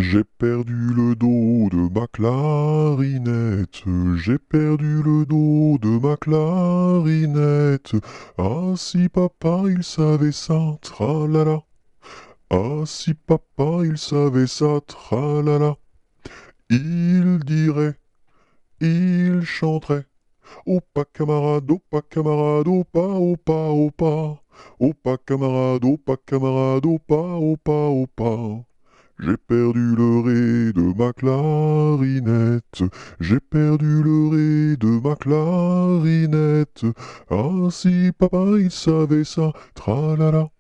J'ai perdu le dos de ma clarinette, j'ai perdu le dos de ma clarinette. Ah si papa il savait ça, tralala. Ah si papa il savait ça, tralala. Il dirait, il chanterait. Opa camarade, opa camarade, opa, opa, opa. Opa camarade, opa camarade, opa, opa, opa. J'ai perdu le ré de ma clarinette, j'ai perdu le ré de ma clarinette. Ah si papa il savait ça, tralala.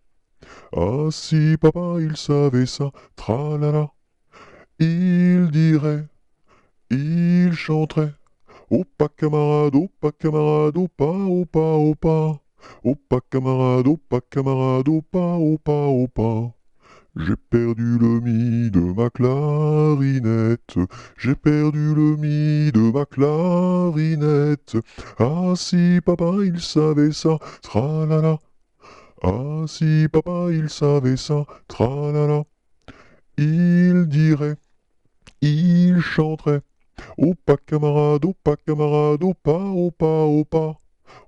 Ah si papa il savait ça, tralala. Il dirait, il chanterait. Opa camarade, opa camarade, opa, opa, opa. Opa camarade, opa camarade, opa, opa, opa. J'ai perdu le mi de ma clarinette, j'ai perdu le mi de ma clarinette. Ah si papa il savait ça, tralala. Ah si papa il savait ça, tralala. Il dirait, il chanterait. Opa camarade, opa camarade, opa, opa, opa.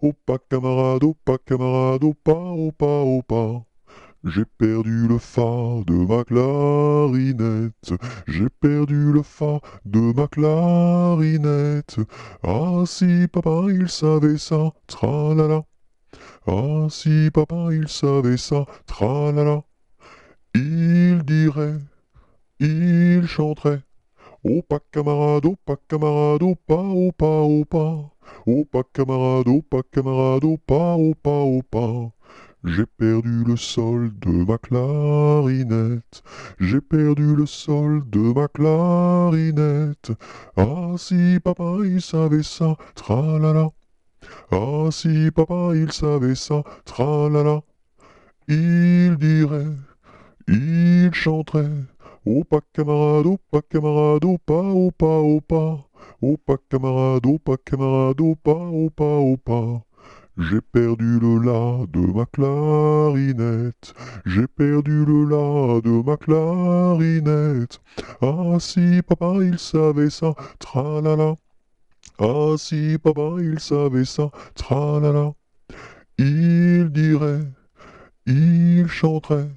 Opa camarade, opa camarade, opa, opa, opa. J'ai perdu le fa de ma clarinette, j'ai perdu le fa de ma clarinette. Ah si papa il savait ça, tralala. Ah si papa il savait ça, tralala. Il dirait, il chanterait. Opa camarade, opa camarade, opa, opa, opa. Opa camarade, opa camarade, opa, opa, opa. J'ai perdu le sol de ma clarinette, j'ai perdu le sol de ma clarinette. Ah si papa il savait ça, tralala. Ah si papa il savait ça, tralala. Il dirait, il chanterait. Opa camarade, opa camarade, opa, opa, opa. Opa camarade, opa camarade, opa, opa, opa. J'ai perdu le la de ma clarinette, j'ai perdu le la de ma clarinette. Ah si papa il savait ça, tralala. Ah si papa il savait ça, tralala. Il dirait, il chanterait.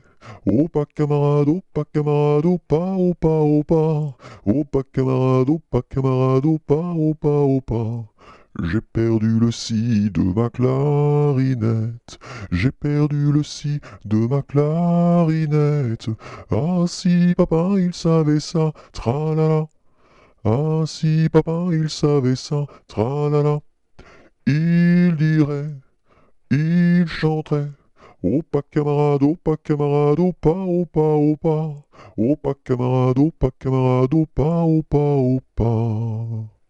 Opa camarade, opa camarade, opa, opa, opa. Opa camarade, opa camarade, opa, opa, opa. J'ai perdu le si de ma clarinette, j'ai perdu le si de ma clarinette. Ah si papa il savait ça, tralala. Ah si papa il savait ça, tralala. Il dirait, il chanterait. Opa camarade, opa camarade, opa, opa, opa. Opa camarade, opa camarade, opa, opa, opa.